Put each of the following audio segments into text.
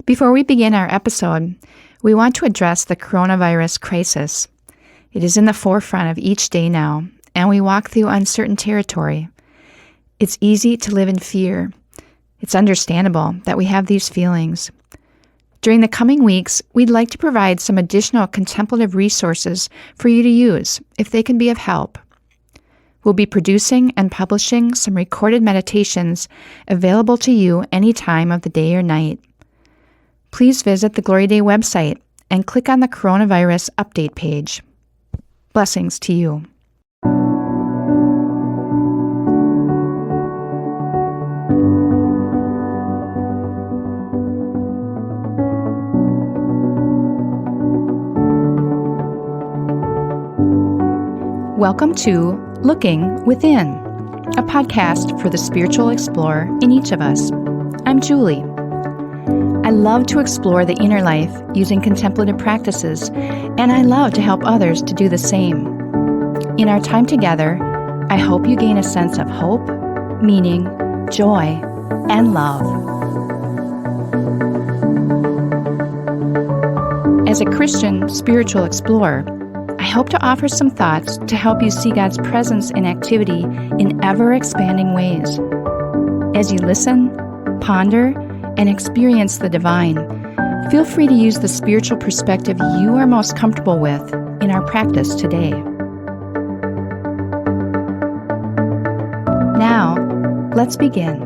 Before we begin our episode, we want to address the coronavirus crisis. It is in the forefront of each day now, and we walk through uncertain territory. It's easy to live in fear. It's understandable that we have these feelings. During the coming weeks, we'd like to provide some additional contemplative resources for you to use if they can be of help. We'll be producing and publishing some recorded meditations available to you any time of the day or night. Please visit the Glory Day website and click on the coronavirus update page. Blessings to you. Welcome to Looking Within, a podcast for the spiritual explorer in each of us. I'm Julie. I love to explore the inner life using contemplative practices, and I love to help others to do the same. In our time together, I hope you gain a sense of hope, meaning, joy, and love. As a Christian spiritual explorer, I hope to offer some thoughts to help you see God's presence and activity in ever-expanding ways. As you listen, ponder, and experience the divine, feel free to use the spiritual perspective you are most comfortable with in our practice today. Now, let's begin.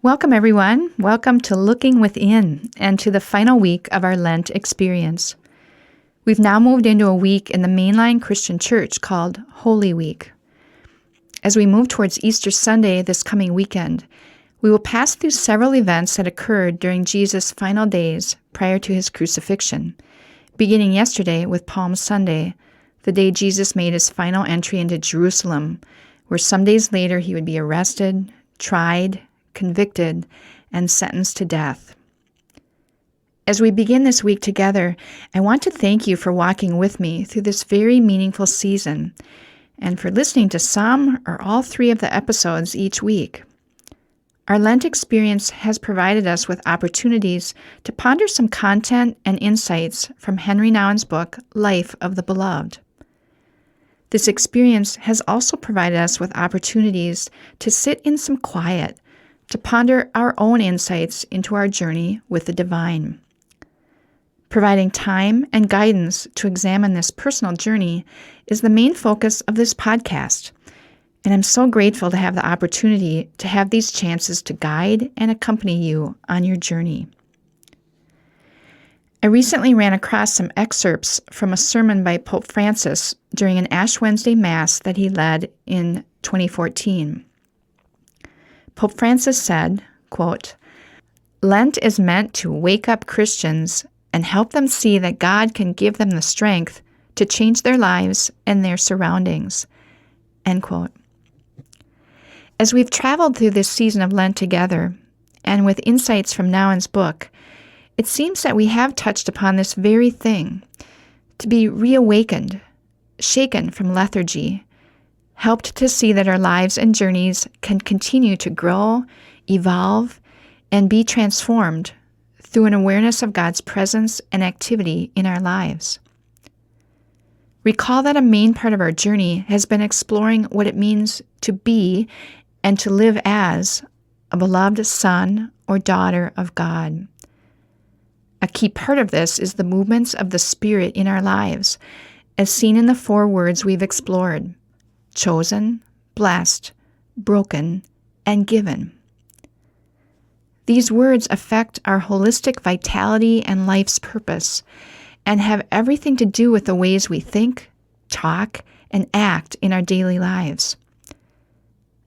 Welcome, everyone. Welcome to Looking Within and to the final week of our Lent Experience. We've now moved into a week in the mainline Christian church called Holy Week. As we move towards Easter Sunday this coming weekend, we will pass through several events that occurred during Jesus' final days prior to his crucifixion, beginning yesterday with Palm Sunday, the day Jesus made his final entry into Jerusalem, where some days later he would be arrested, tried, convicted, and sentenced to death. As we begin this week together, I want to thank you for walking with me through this very meaningful season and for listening to some or all three of the episodes each week. Our Lent experience has provided us with opportunities to ponder some content and insights from Henry Nouwen's book, Life of the Beloved. This experience has also provided us with opportunities to sit in some quiet, to ponder our own insights into our journey with the divine. Providing time and guidance to examine this personal journey is the main focus of this podcast, and I'm so grateful to have the opportunity to have these chances to guide and accompany you on your journey. I recently ran across some excerpts from a sermon by Pope Francis during an Ash Wednesday Mass that he led in 2014. Pope Francis said, quote, "Lent is meant to wake up Christians and help them see that God can give them the strength to change their lives and their surroundings." End quote. As we've traveled through this season of Lent together, and with insights from Nouwen's book, it seems that we have touched upon this very thing, to be reawakened, shaken from lethargy, helped to see that our lives and journeys can continue to grow, evolve, and be transformed through an awareness of God's presence and activity in our lives. Recall that a main part of our journey has been exploring what it means to be and to live as a beloved son or daughter of God. A key part of this is the movements of the Spirit in our lives, as seen in the four words we've explored: chosen, blessed, broken, and given. These words affect our holistic vitality and life's purpose, and have everything to do with the ways we think, talk, and act in our daily lives.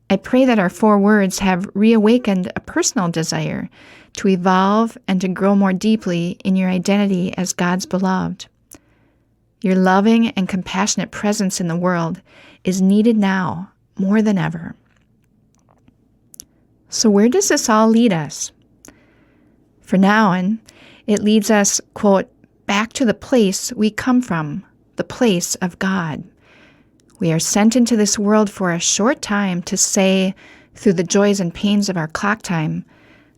I pray that our four words have reawakened a personal desire to evolve and to grow more deeply in your identity as God's beloved. Your loving and compassionate presence in the world is needed now more than ever. So where does this all lead us? For Nouwen, it leads us, quote, back to the place we come from, the place of God. We are sent into this world for a short time to say, through the joys and pains of our clock time,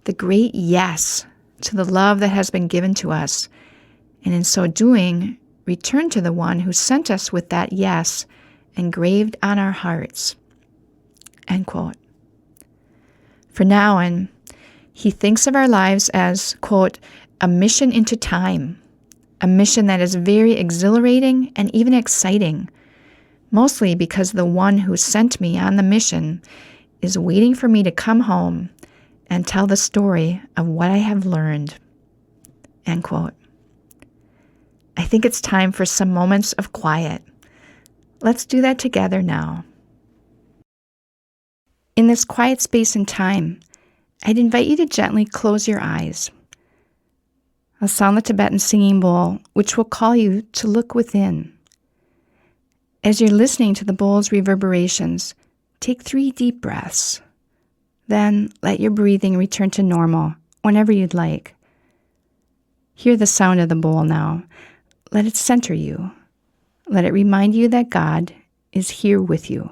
the great yes to the love that has been given to us, and in so doing, return to the one who sent us with that yes engraved on our hearts." End quote. For now on, he thinks of our lives as, quote, "a mission into time," a mission that is very exhilarating and even exciting, mostly because the one who sent me on the mission is waiting for me to come home and tell the story of what I have learned. End quote. I think it's time for some moments of quiet. Let's do that together now. In this quiet space and time, I'd invite you to gently close your eyes. I'll sound the Tibetan singing bowl, which will call you to look within. As you're listening to the bowl's reverberations, take 3 deep breaths. Then let your breathing return to normal whenever you'd like. Hear the sound of the bowl now. Let it center you. Let it remind you that God is here with you.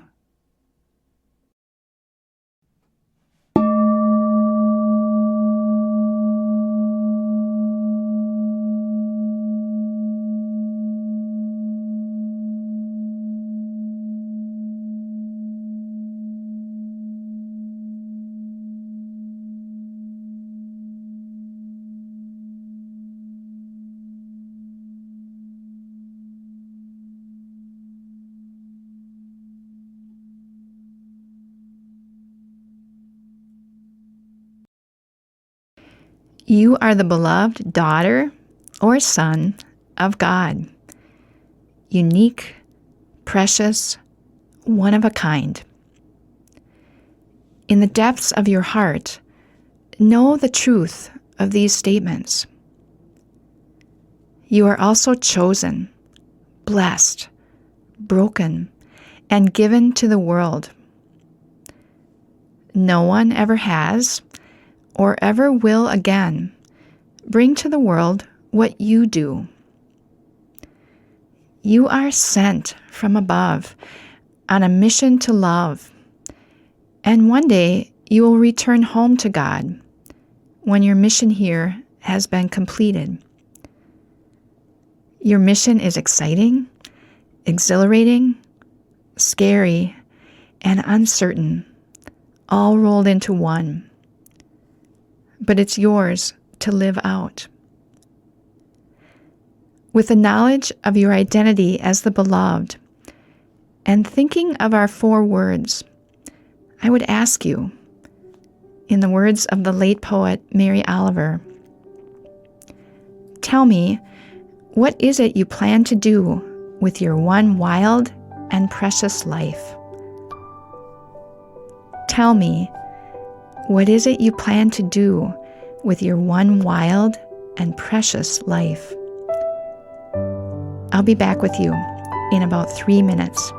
You are the beloved daughter or son of God. Unique, precious, one of a kind. In the depths of your heart, know the truth of these statements. You are also chosen, blessed, broken, and given to the world. No one ever has or ever will again bring to the world what you do. You are sent from above on a mission to love, and one day you will return home to God when your mission here has been completed. Your mission is exciting, exhilarating, scary, and uncertain, all rolled into one. But it's yours to live out. With the knowledge of your identity as the beloved, and thinking of our 4 words, I would ask you, in the words of the late poet Mary Oliver, tell me, what is it you plan to do with your one wild and precious life? Tell me, what is it you plan to do with your one wild and precious life? I'll be back with you in about 3 minutes.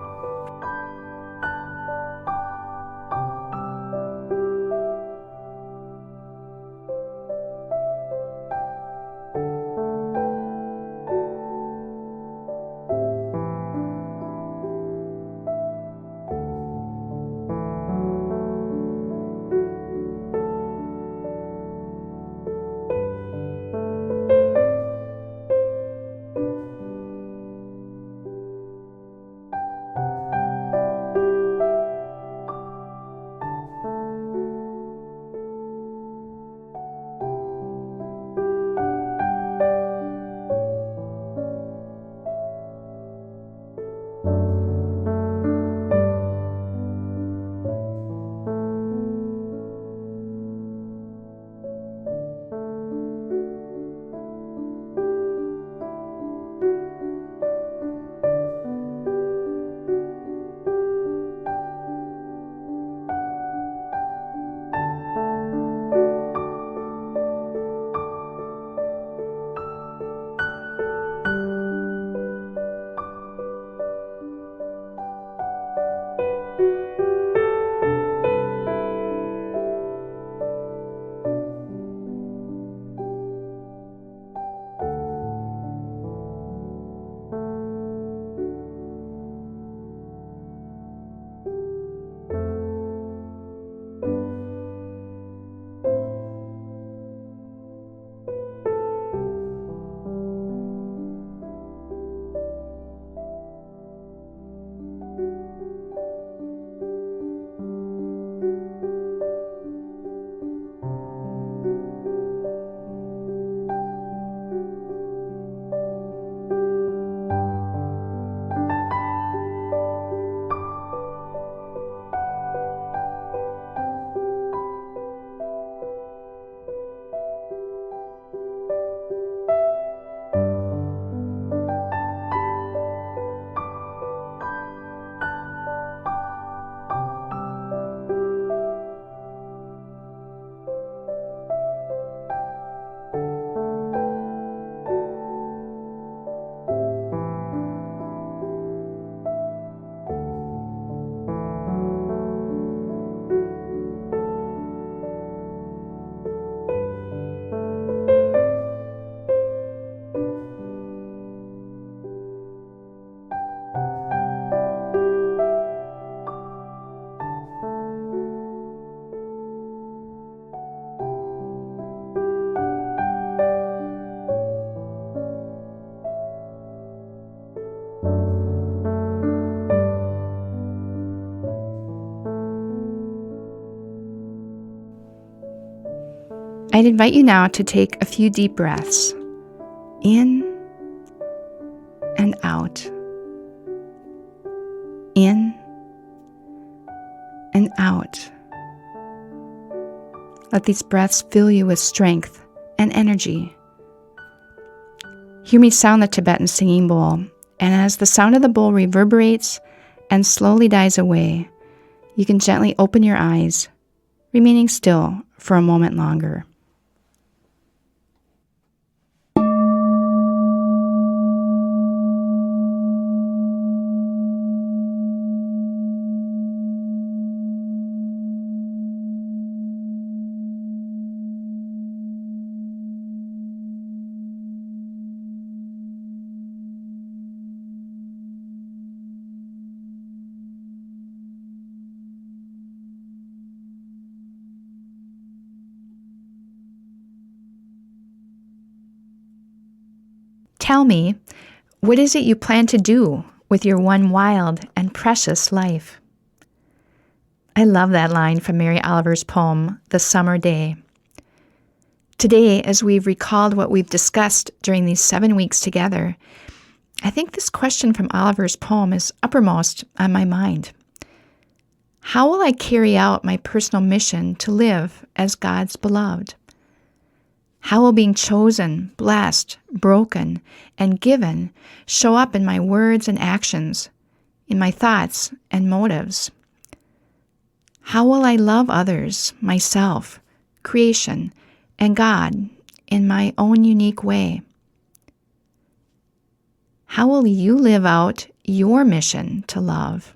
I'd invite you now to take a few deep breaths, in and out, in and out. Let these breaths fill you with strength and energy. Hear me sound the Tibetan singing bowl, and as the sound of the bowl reverberates and slowly dies away, you can gently open your eyes, remaining still for a moment longer. Tell me, what is it you plan to do with your one wild and precious life? I love that line from Mary Oliver's poem, The Summer Day. Today, as we've recalled what we've discussed during these 7 weeks together, I think this question from Oliver's poem is uppermost on my mind. How will I carry out my personal mission to live as God's beloved? How will being chosen, blessed, broken, and given show up in my words and actions, in my thoughts and motives? How will I love others, myself, creation, and God in my own unique way? How will you live out your mission to love?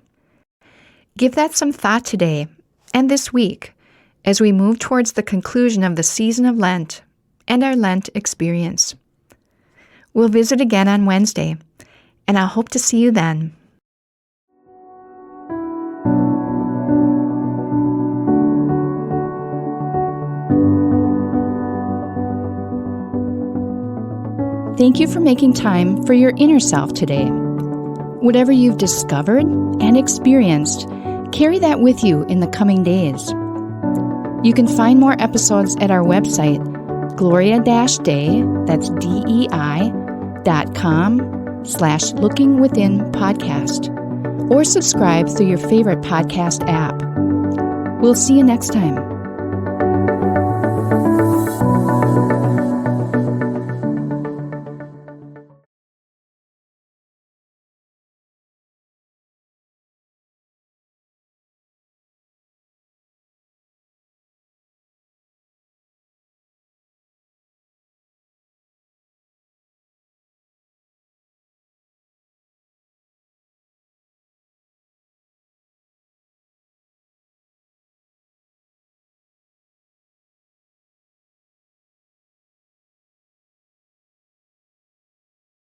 Give that some thought today and this week as we move towards the conclusion of the season of Lent and our Lent experience. We'll visit again on Wednesday, and I hope to see you then. Thank you for making time for your inner self today. Whatever you've discovered and experienced, carry that with you in the coming days. You can find more episodes at our website, Gloria-Day, that's DEI.com/lookingwithinpodcast, or subscribe through your favorite podcast app. We'll see you next time.